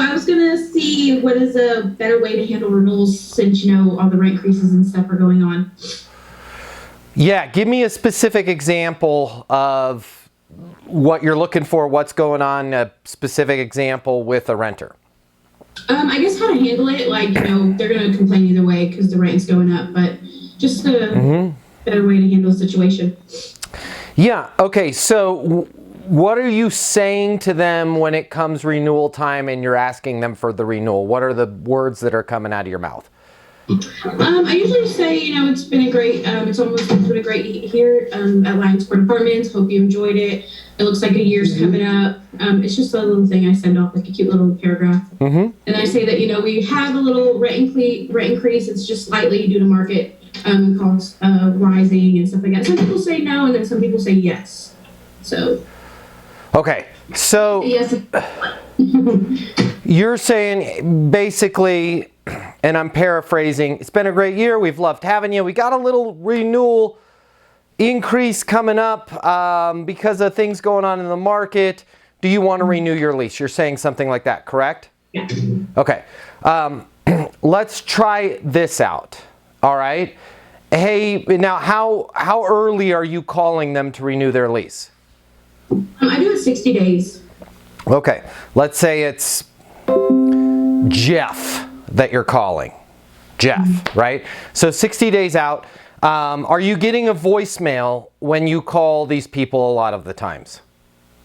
I was gonna see what is a better way to handle renewals since all the rent increases and stuff are going on. Yeah, give me a specific example of what you're looking for, what's going on, a specific example with a renter. I guess how to handle it. Like they're gonna complain either way because the rent's going up, but just a better way to handle the situation. Yeah. Okay. So what are you saying to them when it comes renewal time and you're asking them for the renewal? What are the words that are coming out of your mouth? I usually say, it's been a great, it's been a great here at Lions Court Apartments. Hope you enjoyed it. It looks like a year's coming up. It's just a little thing I send off, like a cute little paragraph. And I say that, we have a little rent increase. It's just slightly due to market costs rising and stuff like that. Some people say no, and then some people say yes. So. Okay. So. Yes. You're saying basically, and I'm paraphrasing, it's been a great year. We've loved having you. We got a little renewal increase coming up because of things going on in the market. Do you want to renew your lease? You're saying something like that, correct? Yeah. Okay. Let's try this out. All right. Hey, now how early are you calling them to renew their lease? I do it 60 days. Okay. Let's say it's Jeff that you're calling. Jeff, right? So 60 days out. Are you getting a voicemail when you call these people a lot of the times?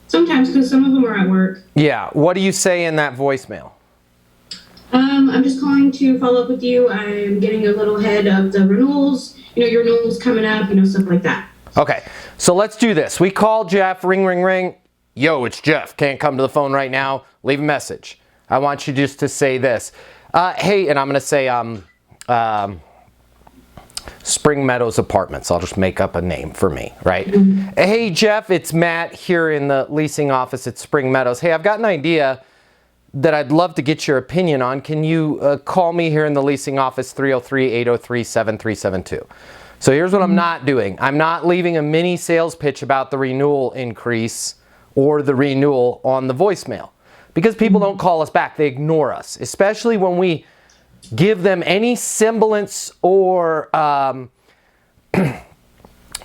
Sometimes, because some of them are at work. Yeah. What do you say in that voicemail? I'm just calling to follow up with you. I'm getting a little ahead of the renewals. Your renewals coming up, stuff like that. Okay. So let's do this. We call Jeff, ring, ring, ring. Yo, it's Jeff. Can't come to the phone right now. Leave a message. I want you just to say this. Hey, and I'm going to say Spring Meadows Apartments. I'll just make up a name for me, right? Hey, Jeff, it's Matt here in the leasing office at Spring Meadows. Hey, I've got an idea that I'd love to get your opinion on. Can you call me here in the leasing office, 303-803-7372? So here's what I'm not doing. I'm not leaving a mini sales pitch about the renewal increase or the renewal on the voicemail. Because people don't call us back. They ignore us, especially when we give them any semblance or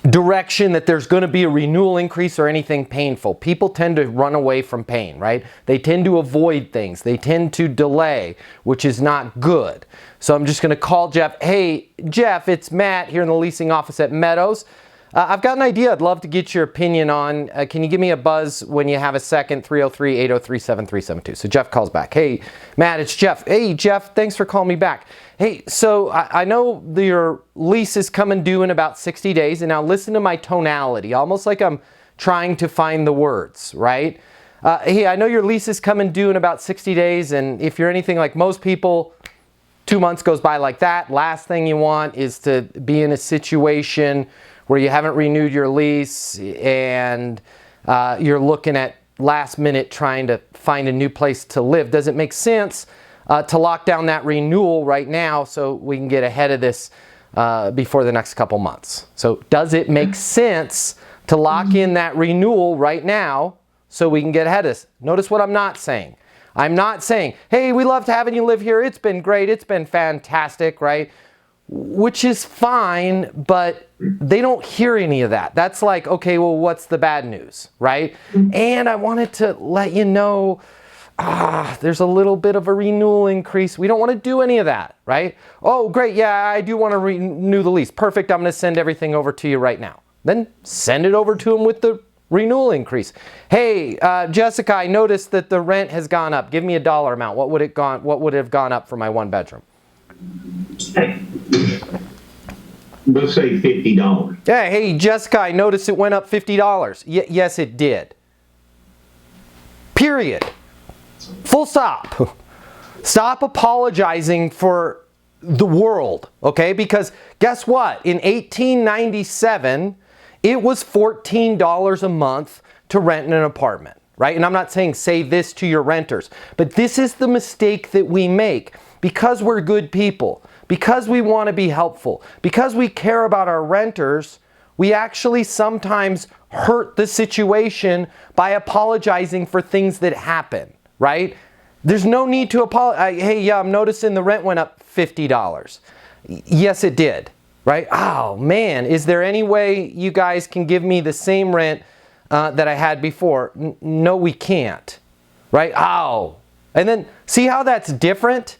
direction that there's going to be a renewal increase or anything painful. People tend to run away from pain, right? They tend to avoid things. They tend to delay, which is not good. So I'm just going to call Jeff. Hey, Jeff, it's Matt here in the leasing office at Meadows. I've got an idea I'd love to get your opinion on. Can you give me a buzz when you have a second? 303-803-7372. So Jeff calls back. Hey, Matt, it's Jeff. Hey, Jeff, thanks for calling me back. Hey, so I know your lease is coming due in about 60 days. And now listen to my tonality, almost like I'm trying to find the words, right? Hey, I know your lease is coming due in about 60 days. And if you're anything like most people, 2 months goes by like that. Last thing you want is to be in a situation where you haven't renewed your lease and you're looking at last minute trying to find a new place to live. Does it make sense to lock down that renewal right now so we can get ahead of this before the next couple months? So does it make sense to lock in that renewal right now so we can get ahead of this? Notice what I'm not saying. I'm not saying, hey, we loved having you live here. It's been great. It's been fantastic, right? Which is fine, but they don't hear any of that. That's like, okay, well, what's the bad news, right? And I wanted to let you know, there's a little bit of a renewal increase. We don't want to do any of that, right? Oh, great, yeah, I do want to renew the lease. Perfect, I'm going to send everything over to you right now. Then send it over to them with the renewal increase. Hey, Jessica, I noticed that the rent has gone up. Give me a dollar amount. What would have gone up for my one bedroom? Let's say $50. Yeah, hey, Jessica, I noticed it went up $50. Yes, it did. Period. Full stop. Stop apologizing for the world, okay? Because guess what? In 1897, it was $14 a month to rent an apartment, right? And I'm not saying say this to your renters, but this is the mistake that we make. Because we're good people, because we want to be helpful, because we care about our renters, we actually sometimes hurt the situation by apologizing for things that happen, right? There's no need to apologize. Hey, yeah, I'm noticing the rent went up $50. Yes, it did, right? Oh, man, is there any way you guys can give me the same rent that I had before? No, we can't, right? Oh, and then see how that's different?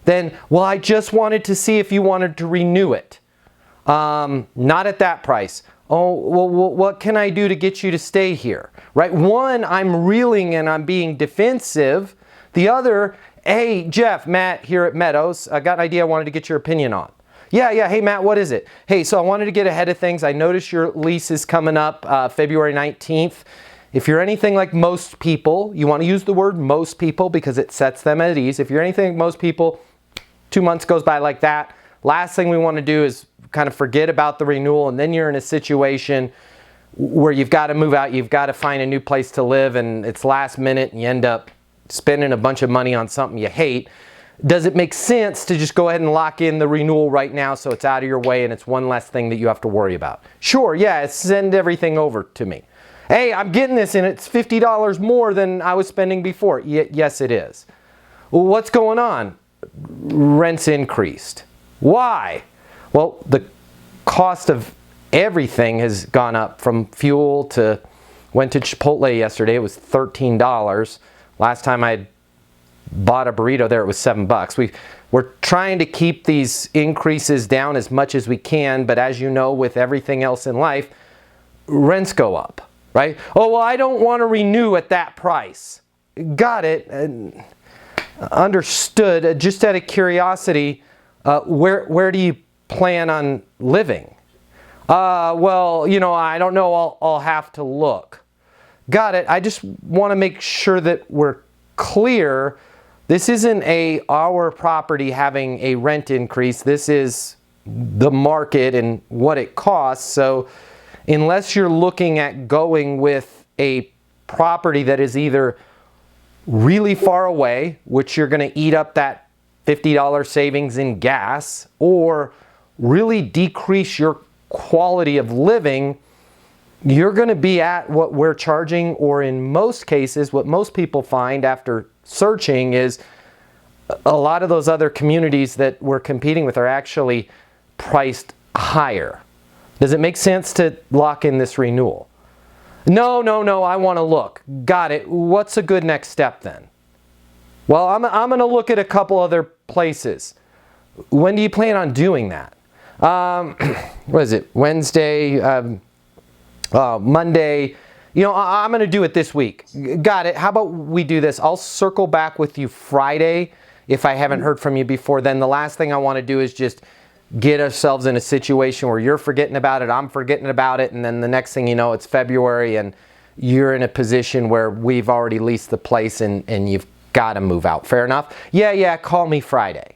Then, well, I just wanted to see if you wanted to renew it. Not at that price. Oh, well, what can I do to get you to stay here? Right? One, I'm reeling and I'm being defensive. The other, hey, Jeff, Matt here at Meadows, I got an idea I wanted to get your opinion on. Yeah, hey, Matt, what is it? Hey, so I wanted to get ahead of things. I noticed your lease is coming up February 19th. If you're anything like most people, you want to use the word most people because it sets them at ease. If you're anything like most people, 2 months goes by like that. Last thing we want to do is kind of forget about the renewal, and then you're in a situation where you've got to move out, you've got to find a new place to live, and it's last minute and you end up spending a bunch of money on something you hate. Does it make sense to just go ahead and lock in the renewal right now so it's out of your way and it's one less thing that you have to worry about? Sure, yeah, send everything over to me. Hey, I'm getting this and it's $50 more than I was spending before. Yes, it is. Well, what's going on? Rents increased. Why? Well, the cost of everything has gone up, from fuel to, went to Chipotle yesterday, it was $13. Last time I bought a burrito there, it was $7. We're trying to keep these increases down as much as we can, but as you know, with everything else in life, rents go up, right? Oh, well, I don't want to renew at that price. Got it. Understood. Just out of curiosity, where do you plan on living? Well, you know, I don't know. I'll have to look. Got it. I just want to make sure that we're clear. This isn't our property having a rent increase. This is the market and what it costs. So unless you're looking at going with a property that is either really far away, which you're going to eat up that $50 savings in gas, or really decrease your quality of living, you're going to be at what we're charging, or in most cases, what most people find after searching is a lot of those other communities that we're competing with are actually priced higher. Does it make sense to lock in this renewal? No, I want to look. Got it. What's a good next step then? Well, I'm going to look at a couple other places. When do you plan on doing that? What is it? Wednesday, Monday. You know, I'm going to do it this week. Got it. How about we do this? I'll circle back with you Friday if I haven't heard from you before then. The last thing I want to do is just get ourselves in a situation where you're forgetting about it, I'm forgetting about it, and then the next thing you know, it's February and you're in a position where we've already leased the place and you've got to move out. Fair enough? Yeah, call me Friday.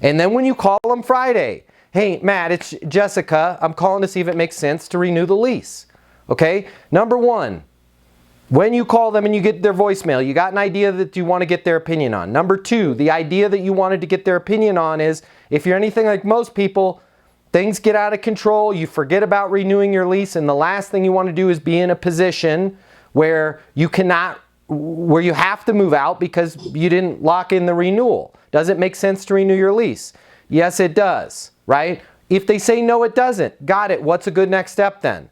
And then when you call them Friday, hey, Matt, it's Jessica. I'm calling to see if it makes sense to renew the lease. Okay? Number one, when you call them and you get their voicemail, you got an idea that you want to get their opinion on. Number two, the idea that you wanted to get their opinion on is, if you're anything like most people, things get out of control, you forget about renewing your lease, and the last thing you want to do is be in a position where you have to move out because you didn't lock in the renewal. Does it make sense to renew your lease? Yes, it does, right? If they say no, it doesn't. Got it. What's a good next step then?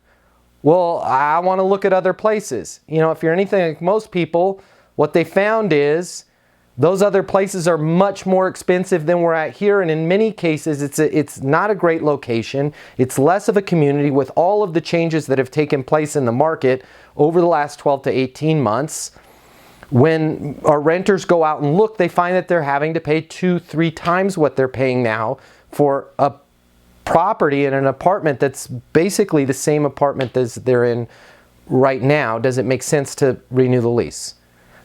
Well, I want to look at other places. You know, if you're anything like most people, what they found is those other places are much more expensive than we're at here, and in many cases it's not a great location. It's less of a community with all of the changes that have taken place in the market over the last 12 to 18 months. When our renters go out and look, they find that they're having to pay 2-3 times what they're paying now for a property in an apartment that's basically the same apartment as they're in right now. Does it make sense to renew the lease?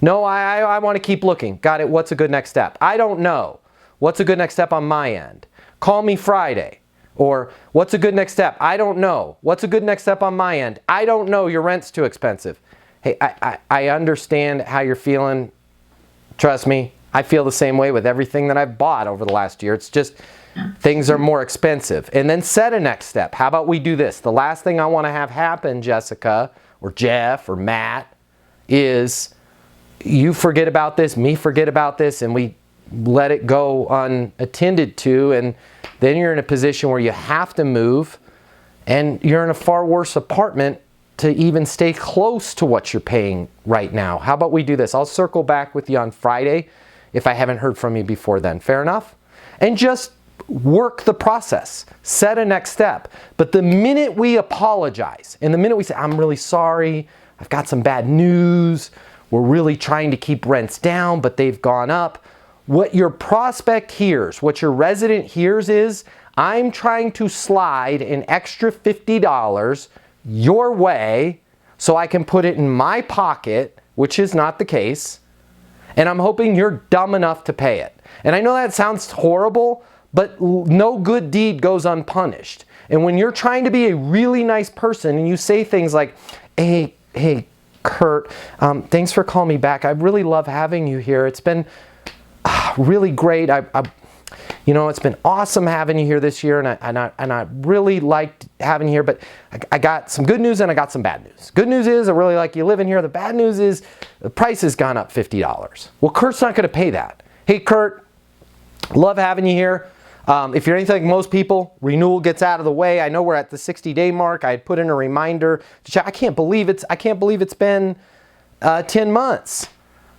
No, I want to keep looking. Got it. What's a good next step? I don't know. What's a good next step on my end? Call me Friday. Or what's a good next step? I don't know. What's a good next step on my end? I don't know. Your rent's too expensive. Hey, I understand how you're feeling. Trust me, I feel the same way with everything that I've bought over the last year. It's just things are more expensive. And then set a next step. How about we do this? The last thing I want to have happen, Jessica, or Jeff, or Matt, is you forget about this, me forget about this, and we let it go unattended to, and then you're in a position where you have to move, and you're in a far worse apartment to even stay close to what you're paying right now. How about we do this? I'll circle back with you on Friday if I haven't heard from you before then. Fair enough? And just work the process. Set a next step. But the minute we apologize, and the minute we say, I'm really sorry, I've got some bad news, we're really trying to keep rents down, but they've gone up. What your prospect hears, what your resident hears is, I'm trying to slide an extra $50 your way so I can put it in my pocket, which is not the case, and I'm hoping you're dumb enough to pay it. And I know that sounds horrible, but no good deed goes unpunished. And when you're trying to be a really nice person and you say things like, hey, Kurt, thanks for calling me back. I really love having you here. It's been really great. It's been awesome having you here this year, and I really liked having you here, but I got some good news and I got some bad news. Good news is I really like you living here. The bad news is the price has gone up $50. Well, Kurt's not going to pay that. Hey, Kurt, love having you here. If you're anything like most people, renewal gets out of the way. I know we're at the 60-day mark. I had put in a reminder to check. I can't believe it's been 10 months.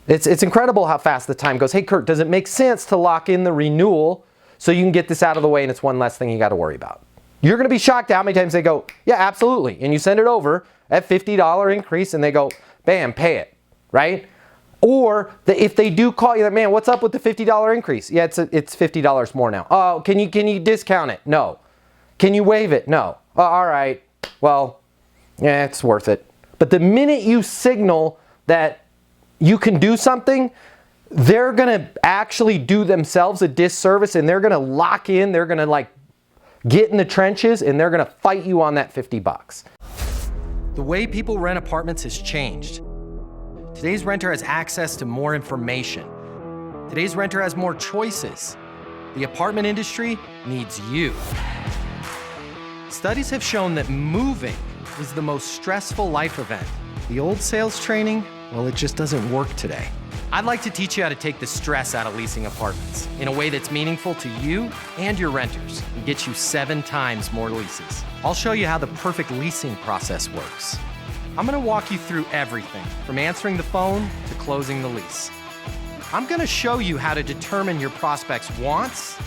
It's incredible how fast the time goes. Hey, Kurt, does it make sense to lock in the renewal so you can get this out of the way and it's one less thing you got to worry about? You're going to be shocked at how many times they go, yeah, absolutely. And you send it over at $50 increase and they go, bam, pay it, right? Or if they do call you, like, man, what's up with the $50 increase? Yeah, it's $50 more now. Oh, can you discount it? No. Can you waive it? No. Oh, all right. Well, yeah, it's worth it. But the minute you signal that you can do something, they're going to actually do themselves a disservice, and they're going to lock in, they're going to get in the trenches, and they're going to fight you on that $50. The way people rent apartments has changed. Today's renter has access to more information. Today's renter has more choices. The apartment industry needs you. Studies have shown that moving is the most stressful life event. The old sales training, well, it just doesn't work today. I'd like to teach you how to take the stress out of leasing apartments in a way that's meaningful to you and your renters and get you 7 times more leases. I'll show you how the perfect leasing process works. I'm gonna walk you through everything from answering the phone to closing the lease. I'm gonna show you how to determine your prospects' wants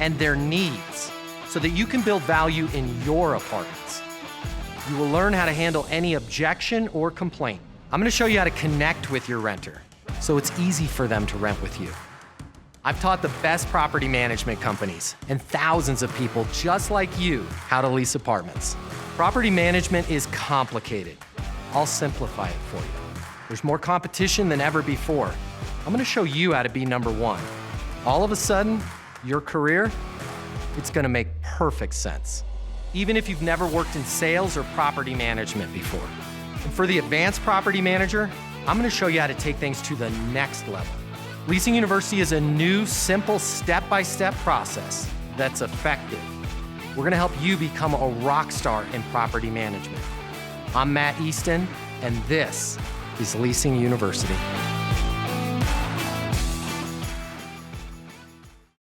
and their needs so that you can build value in your apartments. You will learn how to handle any objection or complaint. I'm gonna show you how to connect with your renter so it's easy for them to rent with you. I've taught the best property management companies and thousands of people just like you how to lease apartments. Property management is complicated. I'll simplify it for you. There's more competition than ever before. I'm gonna show you how to be number one. All of a sudden, your career, it's gonna make perfect sense. Even if you've never worked in sales or property management before. And for the advanced property manager, I'm gonna show you how to take things to the next level. Leasing University is a new, simple, step-by-step process that's effective. We're gonna help you become a rock star in property management. I'm Matt Easton, and this is Leasing University.